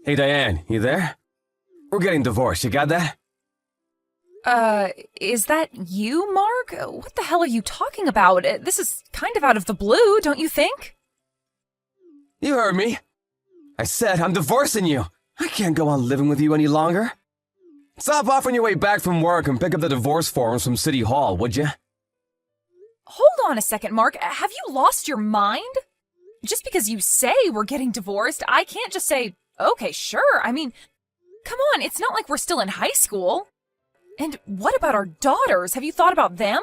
Hey, Diane, you there? We're getting divorced, you got that? Is that you, Mark? What the hell are you talking about? This is kind of out of the blue, don't you think? You heard me. I said I'm divorcing you. I can't go on living with you any longer. Stop off on your way back from work and pick up the divorce forms from City Hall, would you? Hold on a second, Mark. Have you lost your mind? Just because you say we're getting divorced, I can't just say, okay, sure. I mean, come on, it's not like we're still in high school. And what about our daughters? Have you thought about them?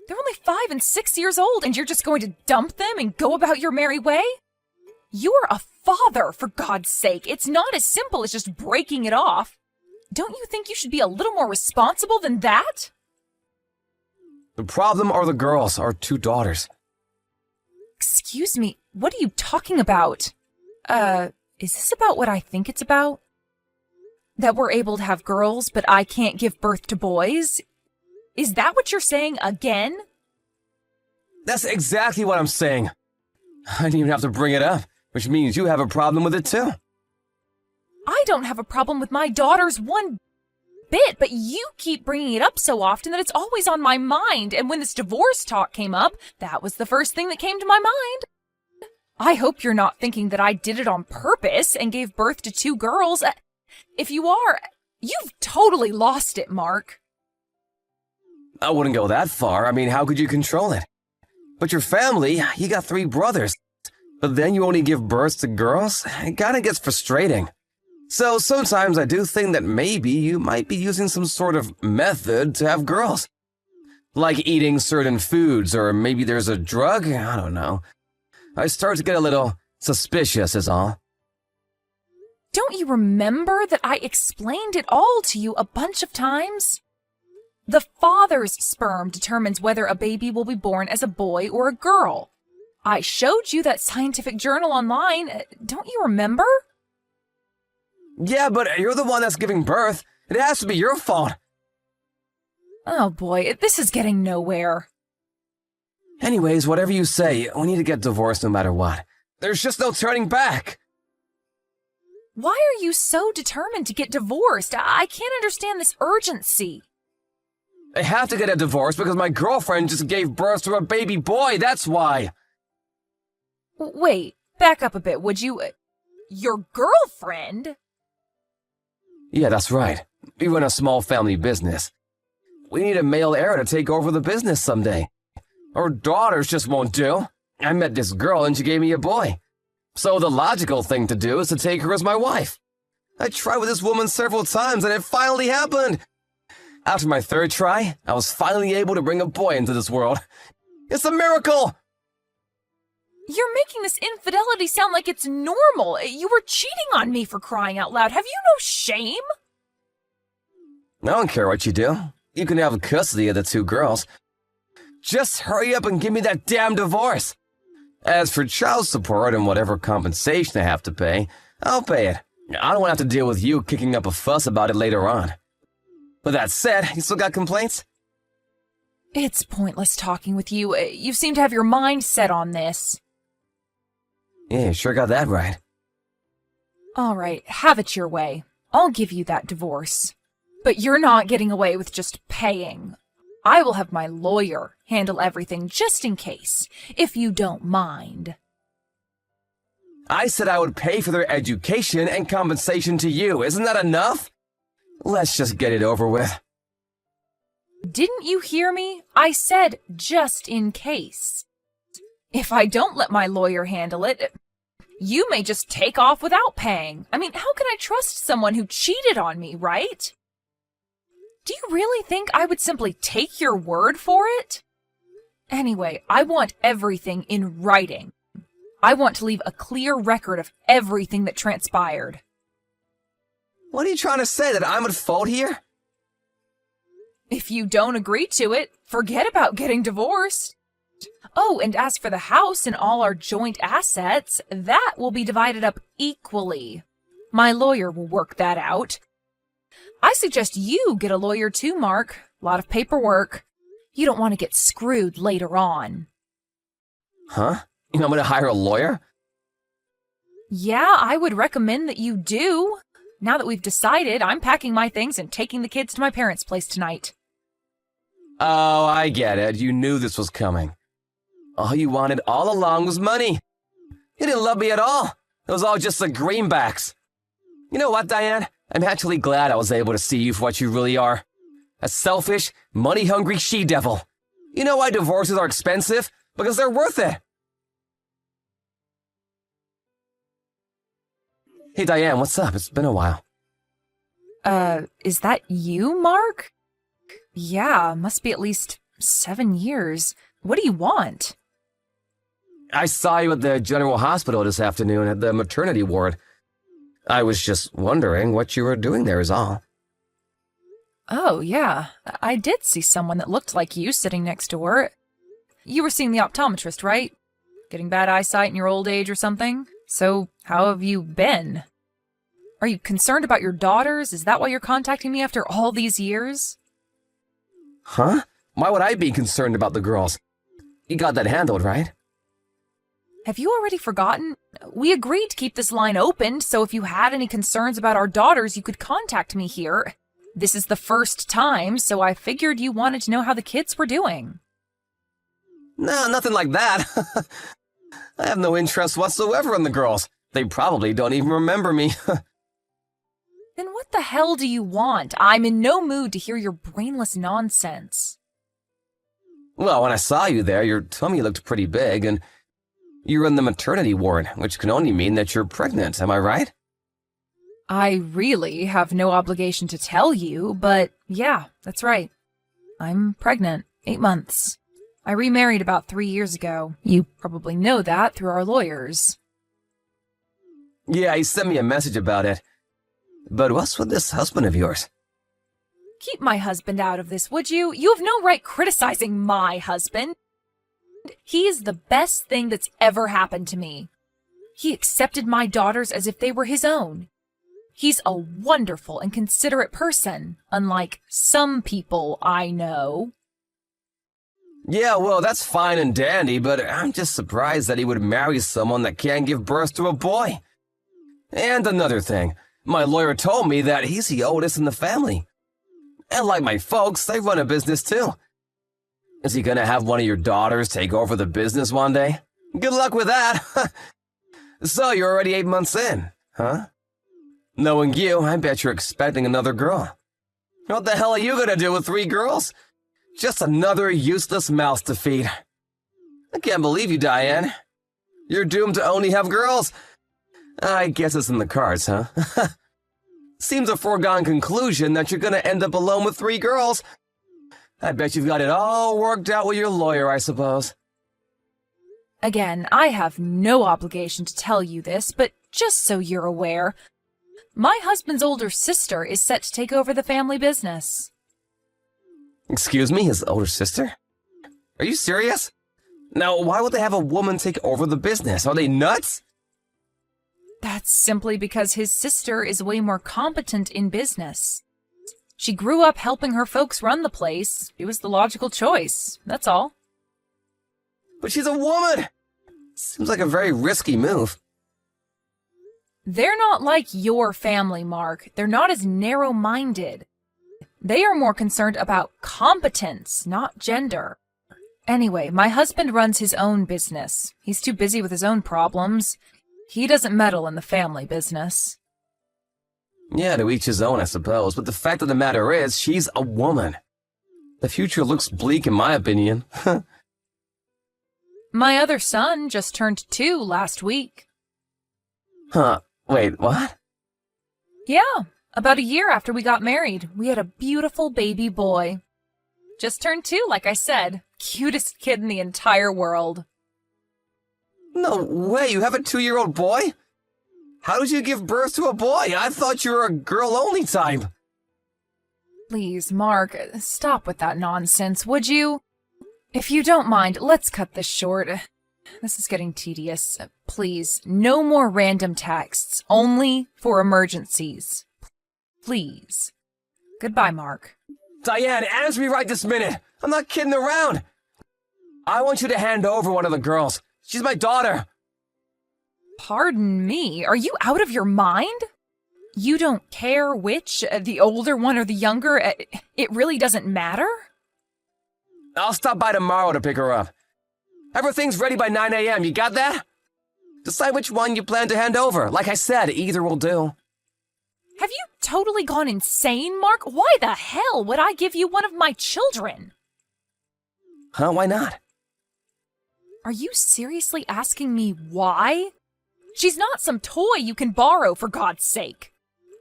They're only 5 and 6 years old, and you're just going to dump them and go about your merry way? You're a father, for God's sake. It's not as simple as just breaking it off. Don't you think you should be a little more responsible than that? The problem are the girls, our 2 daughters. Excuse me, what are you talking about? Is this about what I think it's about? That we're able to have girls, but I can't give birth to boys? Is that what you're saying again? That's exactly what I'm saying. I didn't even have to bring it up, which means you have a problem with it too. I don't have a problem with my daughters one bit, but you keep bringing it up so often that it's always on my mind, and when this divorce talk came up, that was the first thing that came to my mind. I hope you're not thinking that I did it on purpose and gave birth to 2 girls. If you are, you've totally lost it, Mark. I wouldn't go that far. I mean, how could you control it? But your family, you got 3 brothers. But then you only give birth to girls? It kinda gets frustrating. So sometimes I do think that maybe you might be using some sort of method to have girls. Like eating certain foods, or maybe there's a drug? I don't know. I start to get a little suspicious is all. Don't you remember that I explained it all to you a bunch of times? The father's sperm determines whether a baby will be born as a boy or a girl. I showed you that scientific journal online. Don't you remember? Yeah, but you're the one that's giving birth. It has to be your fault. Oh boy, this is getting nowhere. Anyways, whatever you say, we need to get divorced no matter what. There's just no turning back. Why are you so determined to get divorced? I can't understand this urgency. I have to get a divorce because my girlfriend just gave birth to a baby boy, that's why. Wait, back up a bit, would you? Your girlfriend? Yeah, that's right. We run a small family business. We need a male heir to take over the business someday. Our daughters just won't do. I met this girl and she gave me a boy. So the logical thing to do is to take her as my wife. I tried with this woman several times and it finally happened. After my 3rd try, I was finally able to bring a boy into this world. It's a miracle! You're making this infidelity sound like it's normal. You were cheating on me, for crying out loud. Have you no shame? I don't care what you do. You can have custody of the 2 girls. Just hurry up and give me that damn divorce. As for child support and whatever compensation I have to pay, I'll pay it. I don't want to have to deal with you kicking up a fuss about it later on. With that said, you still got complaints? It's pointless talking with you. You seem to have your mind set on this. Yeah, sure got that right. All right, have it your way. I'll give you that divorce. But you're not getting away with just paying. I will have my lawyer handle everything just in case, if you don't mind. I said I would pay for their education and compensation to you. Isn't that enough? Let's just get it over with. Didn't you hear me? I said just in case. If I don't let my lawyer handle it, you may just take off without paying. I mean, how can I trust someone who cheated on me, right? Do you really think I would simply take your word for it? Anyway, I want everything in writing. I want to leave a clear record of everything that transpired. What are you trying to say, that I'm at fault here? If you don't agree to it, forget about getting divorced. Oh, and as for the house and all our joint assets, that will be divided up equally. My lawyer will work that out. I suggest you get a lawyer too, Mark. A lot of paperwork. You don't want to get screwed later on. Huh? You want me to hire a lawyer? Yeah, I would recommend that you do. Now that we've decided, I'm packing my things and taking the kids to my parents' place tonight. Oh, I get it. You knew this was coming. All you wanted all along was money. You didn't love me at all. It was all just the greenbacks. You know what, Diane? I'm actually glad I was able to see you for what you really are. A selfish, money-hungry she-devil. You know why divorces are expensive? Because they're worth it. Hey, Diane, what's up? It's been a while. Is that you, Mark? Yeah, must be at least 7 years. What do you want? I saw you at the General Hospital this afternoon at the maternity ward. I was just wondering what you were doing there is all. Oh, yeah. I did see someone that looked like you sitting next to her. You were seeing the optometrist, right? Getting bad eyesight in your old age or something? So, how have you been? Are you concerned about your daughters? Is that why you're contacting me after all these years? Huh? Why would I be concerned about the girls? You got that handled, right? Have you already forgotten? We agreed to keep this line open, so if you had any concerns about our daughters, you could contact me here. This is the first time, so I figured you wanted to know how the kids were doing. No, nothing like that. I have no interest whatsoever in the girls. They probably don't even remember me. Then what the hell do you want? I'm in no mood to hear your brainless nonsense. Well, when I saw you there, your tummy looked pretty big, and you were in the maternity ward, which can only mean that you're pregnant, am I right? I really have no obligation to tell you, but yeah, that's right. I'm pregnant, 8 months. I remarried about 3 years ago. You probably know that through our lawyers. Yeah, he sent me a message about it. But what's with this husband of yours? Keep my husband out of this, would you? You have no right criticizing my husband. He is the best thing that's ever happened to me. He accepted my daughters as if they were his own. He's a wonderful and considerate person, unlike some people I know. Yeah, well, that's fine and dandy, but I'm just surprised that he would marry someone that can't give birth to a boy. And another thing, my lawyer told me that he's the oldest in the family. And like my folks, they run a business too. Is he gonna have one of your daughters take over the business one day? Good luck with that. So you're already 8 months in, huh? Knowing you, I bet you're expecting another girl. What the hell are you gonna do with 3 girls? Just another useless mouse to feed. I can't believe you, Diane. You're doomed to only have girls. I guess it's in the cards, huh? Seems a foregone conclusion that you're gonna end up alone with 3 girls. I bet you've got it all worked out with your lawyer, I suppose. Again, I have no obligation to tell you this, but just so you're aware, my husband's older sister is set to take over the family business. Excuse me, his older sister? Are you serious? Now, why would they have a woman take over the business? Are they nuts? That's simply because his sister is way more competent in business. She grew up helping her folks run the place. It was the logical choice, that's all. But she's a woman! Seems like a very risky move. They're not like your family, Mark. They're not as narrow-minded. They are more concerned about competence, not gender. Anyway, my husband runs his own business. He's too busy with his own problems. He doesn't meddle in the family business. Yeah, to each his own, I suppose, but the fact of the matter is, she's a woman. The future looks bleak in my opinion. My other son just turned 2 last week. Huh, wait, what? Yeah, about a year after we got married, we had a beautiful baby boy. Just turned 2, like I said. Cutest kid in the entire world. No way, you have a 2-year-old boy? How did you give birth to a boy? I thought you were a girl-only type. Please, Mark, stop with that nonsense, would you? If you don't mind, let's cut this short. This is getting tedious. Please, no more random texts, only for emergencies. Please. Goodbye, Mark. Diane, answer me right this minute. I'm not kidding around. I want you to hand over one of the girls. She's my daughter. Pardon me, are you out of your mind? You don't care which, the older one or the younger? It really doesn't matter? I'll stop by tomorrow to pick her up. Everything's ready by 9 a.m., you got that? Decide which one you plan to hand over. Like I said, either will do. Have you totally gone insane, Mark? Why the hell would I give you one of my children? Huh, why not? Are you seriously asking me why? She's not some toy you can borrow, for God's sake.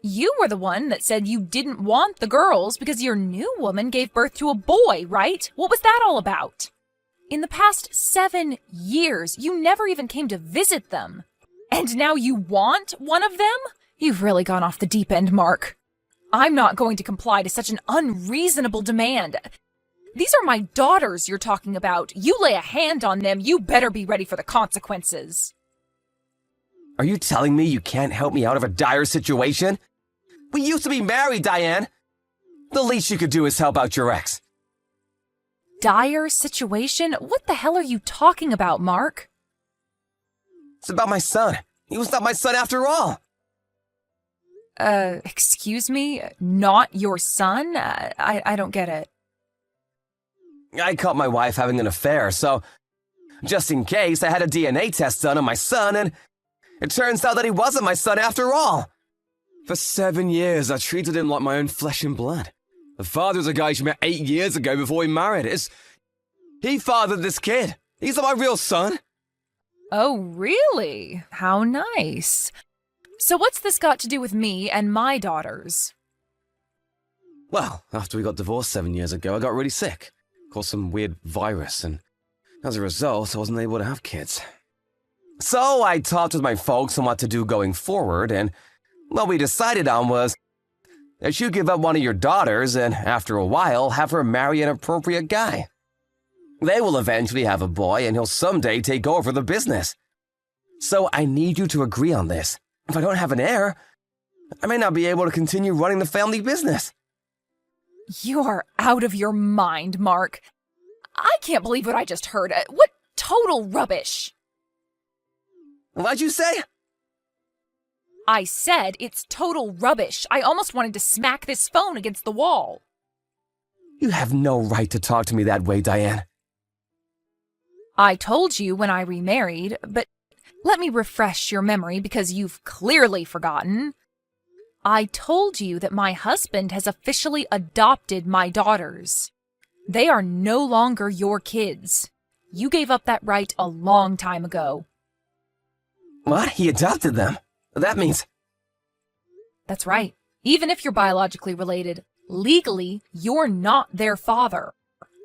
You were the one that said you didn't want the girls because your new woman gave birth to a boy, right? What was that all about? In the past 7 years, you never even came to visit them. And now you want one of them? You've really gone off the deep end, Mark. I'm not going to comply to such an unreasonable demand. These are my daughters you're talking about. You lay a hand on them, you better be ready for the consequences. Are you telling me you can't help me out of a dire situation? We used to be married, Diane. The least you could do is help out your ex. Dire situation? What the hell are you talking about, Mark? It's about my son. He was not my son after all. Excuse me? Not your son? I don't get it. I caught my wife having an affair, so just in case, I had a DNA test done on my son, and it turns out that he wasn't my son after all. For 7 years, I treated him like my own flesh and blood. The father's a guy she met 8 years ago before we married. He fathered this kid. He's not my real son. Oh, really? How nice. So what's this got to do with me and my daughters? Well, after we got divorced 7 years ago, I got really sick. Caught some weird virus, and as a result, I wasn't able to have kids. So I talked with my folks on what to do going forward, and what we decided on was that you give up one of your daughters and, after a while, have her marry an appropriate guy. They will eventually have a boy, and he'll someday take over the business. So I need you to agree on this. If I don't have an heir, I may not be able to continue running the family business. You are out of your mind, Mark. I can't believe what I just heard. What total rubbish. What'd you say? I said it's total rubbish. I almost wanted to smack this phone against the wall. You have no right to talk to me that way, Diane. I told you when I remarried, but let me refresh your memory because you've clearly forgotten. I told you that my husband has officially adopted my daughters. They are no longer your kids. You gave up that right a long time ago. What? He adopted them? That means... That's right. Even if you're biologically related, legally, you're not their father.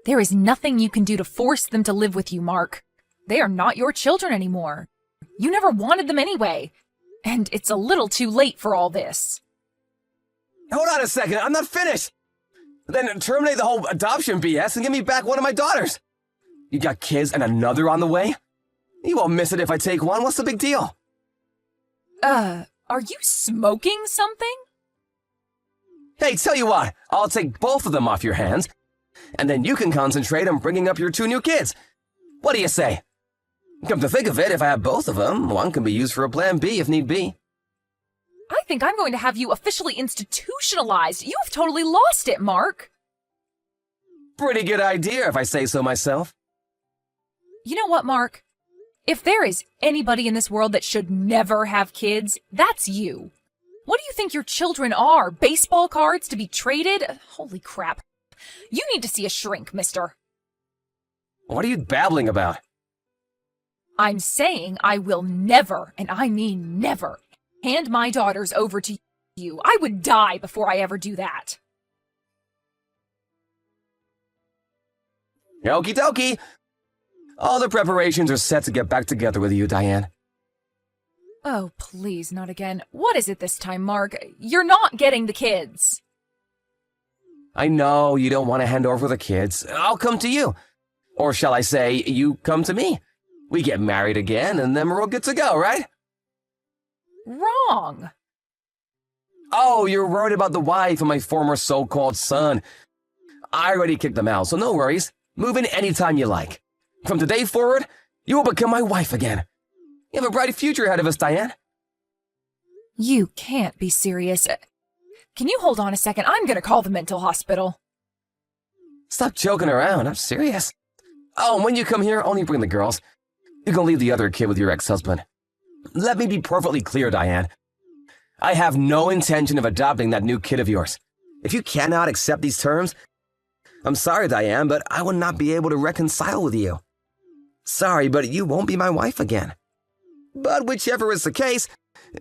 There is nothing you can do to force them to live with you, Mark. They are not your children anymore. You never wanted them anyway. And it's a little too late for all this. Hold on a second, I'm not finished! Then terminate the whole adoption BS and give me back one of my daughters. You got kids and another on the way? You won't miss it if I take one, what's the big deal? Are you smoking something? Hey, tell you what, I'll take both of them off your hands, and then you can concentrate on bringing up your 2 new kids. What do you say? Come to think of it, if I have both of them, one can be used for a plan B if need be. I think I'm going to have you officially institutionalized. You have totally lost it, Mark. Pretty good idea, if I say so myself. You know what, Mark? If there is anybody in this world that should never have kids, that's you. What do you think your children are? Baseball cards to be traded? Holy crap. You need to see a shrink, mister. What are you babbling about? I'm saying I will never, and I mean never, hand my daughters over to you. I would die before I ever do that. Okie dokie. All the preparations are set to get back together with you, Diane. Oh, please, not again. What is it this time, Mark? You're not getting the kids. I know you don't want to hand over the kids. I'll come to you. Or shall I say, you come to me. We get married again, and then we're all good to go, right? Wrong. Oh, you're worried about the wife and my former so-called son. I already kicked them out, so no worries. Move in anytime you like. From today forward, you will become my wife again. You have a bright future ahead of us, Diane. You can't be serious. Can you hold on a second? I'm gonna call the mental hospital. Stop joking around. I'm serious. Oh, and when you come here, only bring the girls. You can leave the other kid with your ex-husband. Let me be perfectly clear, Diane. I have no intention of adopting that new kid of yours. If you cannot accept these terms, I'm sorry, Diane, but I will not be able to reconcile with you. Sorry, but you won't be my wife again. But whichever is the case,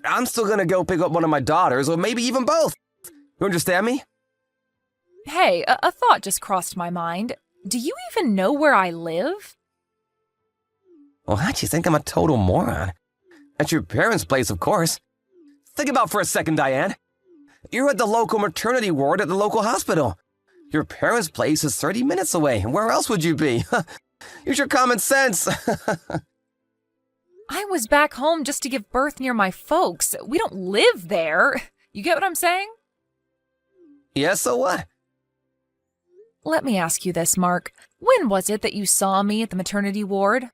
I'm still gonna go pick up one of my daughters, or maybe even both. You understand me? Hey, a thought just crossed my mind. Do you even know where I live? Well, how'd you think I'm a total moron? At your parents' place, of course. Think about it for a second, Diane. You're at the local maternity ward at the local hospital. Your parents' place is 30 minutes away. Where else would you be? Use your common sense. I was back home just to give birth near my folks. We don't live there. You get what I'm saying? Yeah, so what? Let me ask you this, Mark. When was it that you saw me at the maternity ward?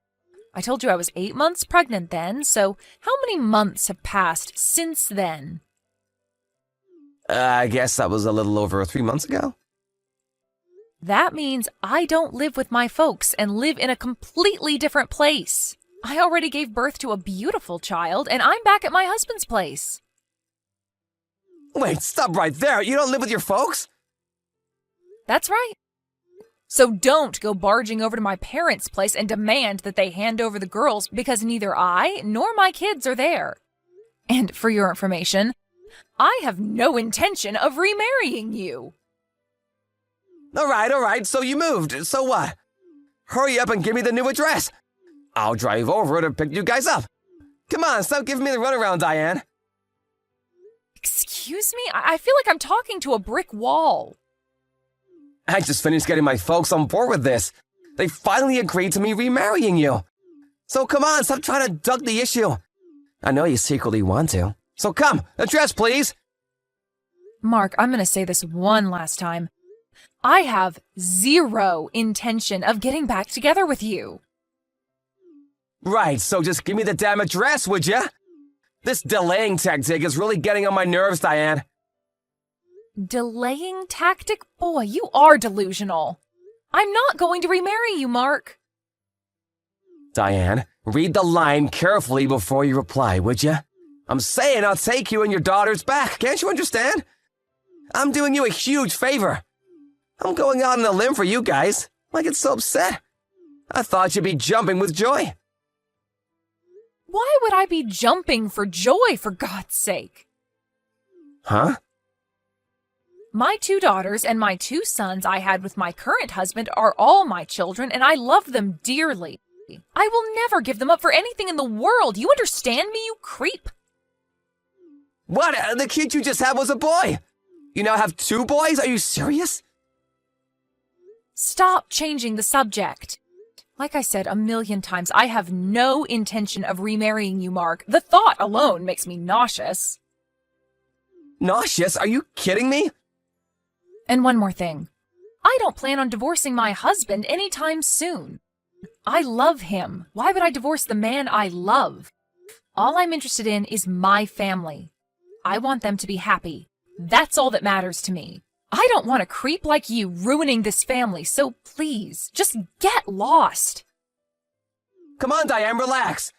I told you I was 8 months pregnant then, so how many months have passed since then? I guess that was a little over 3 months ago. That means I don't live with my folks and live in a completely different place. I already gave birth to a beautiful child, and I'm back at my husband's place. Wait, stop right there. You don't live with your folks? That's right. So don't go barging over to my parents' place and demand that they hand over the girls because neither I nor my kids are there. And for your information, I have no intention of remarrying you. All right, so you moved. So what? Hurry up and give me the new address. I'll drive over to pick you guys up. Come on, stop giving me the runaround, Diane. Excuse me? I feel like I'm talking to a brick wall. I just finished getting my folks on board with this. They finally agreed to me remarrying you. So come on, stop trying to duck the issue. I know you secretly want to. So come, address, please. Mark, I'm going to say this one last time. I have zero intention of getting back together with you. Right, so just give me the damn address, would ya? This delaying tactic is really getting on my nerves, Diane. Delaying tactic? Boy, you are delusional. I'm not going to remarry you, Mark. Diane, read the line carefully before you reply, would ya? I'm saying I'll take you and your daughters back. Can't you understand? I'm doing you a huge favor. I'm going out on a limb for you guys. I get so upset. I thought you'd be jumping with joy. Why would I be jumping for joy, for God's sake? Huh? My 2 daughters and my 2 sons I had with my current husband are all my children, and I love them dearly. I will never give them up for anything in the world. You understand me, you creep? What? The kid you just had was a boy. You now have 2 boys? Are you serious? Stop changing the subject. Like I said a million times, I have no intention of remarrying you, Mark. The thought alone makes me nauseous. Nauseous? Are you kidding me? And one more thing. I don't plan on divorcing my husband anytime soon. I love him. Why would I divorce the man I love? All I'm interested in is my family. I want them to be happy. That's all that matters to me. I don't want a creep like you ruining this family, so please, just get lost. Come on, Diane, relax.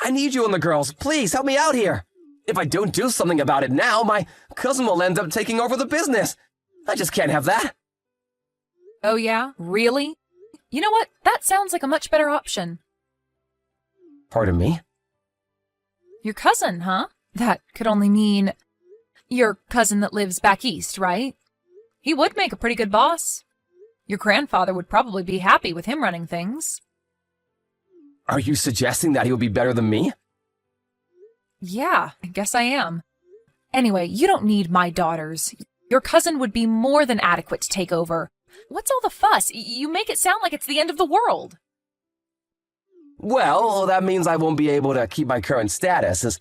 I need you and the girls. Please, help me out here. If I don't do something about it now, my cousin will end up taking over the business. I just can't have that. Oh yeah? Really? You know what? That sounds like a much better option. Pardon me? Your cousin, huh? That could only mean your cousin that lives back east, right? He would make a pretty good boss. Your grandfather would probably be happy with him running things. Are you suggesting that he would be better than me? Yeah, I guess I am. Anyway, you don't need my daughters. Your cousin would be more than adequate to take over. What's all the fuss? You make it sound like it's the end of the world. Well, that means I won't be able to keep my current status as...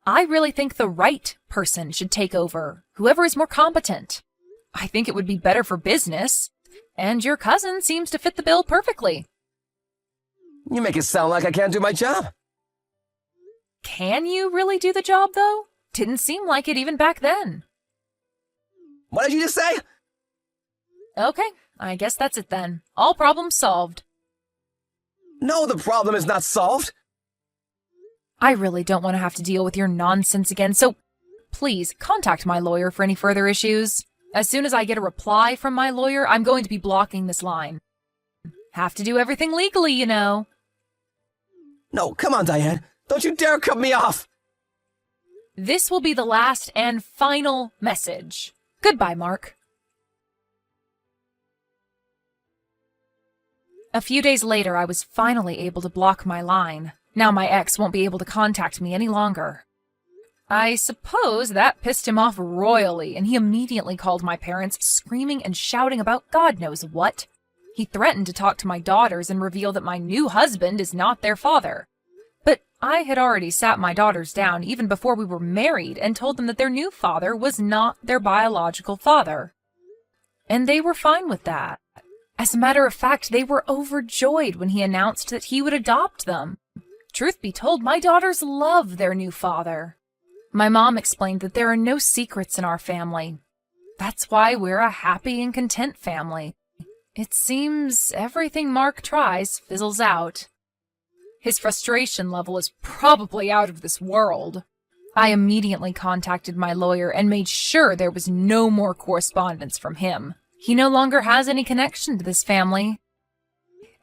I really think the right person should take over, whoever is more competent. I think it would be better for business, and your cousin seems to fit the bill perfectly. You make it sound like I can't do my job. Can you really do the job, though? Didn't seem like it even back then. What did you just say? Okay, I guess that's it then. All problems solved. No, the problem is not solved. I really don't want to have to deal with your nonsense again, so please contact my lawyer for any further issues. As soon as I get a reply from my lawyer, I'm going to be blocking this line. Have to do everything legally, you know. No, come on, Diane. Don't you dare cut me off. This will be the last and final message. Goodbye, Mark. A few days later, I was finally able to block my line. Now my ex won't be able to contact me any longer. I suppose that pissed him off royally, and he immediately called my parents, screaming and shouting about God knows what. He threatened to talk to my daughters and reveal that my new husband is not their father. But I had already sat my daughters down even before we were married and told them that their new father was not their biological father. And they were fine with that. As a matter of fact, they were overjoyed when he announced that he would adopt them. Truth be told, my daughters love their new father. My mom explained that there are no secrets in our family. That's why we're a happy and content family. It seems everything Mark tries fizzles out. His frustration level is probably out of this world. I immediately contacted my lawyer and made sure there was no more correspondence from him. He no longer has any connection to this family,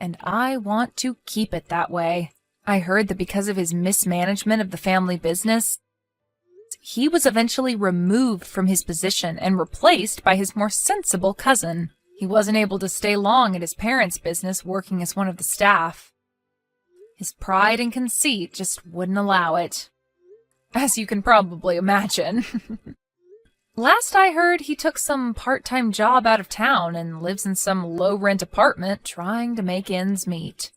and I want to keep it that way. I heard that because of his mismanagement of the family business, he was eventually removed from his position and replaced by his more sensible cousin. He wasn't able to stay long at his parents' business working as one of the staff. His pride and conceit just wouldn't allow it, as you can probably imagine. Last I heard, he took some part-time job out of town and lives in some low-rent apartment trying to make ends meet.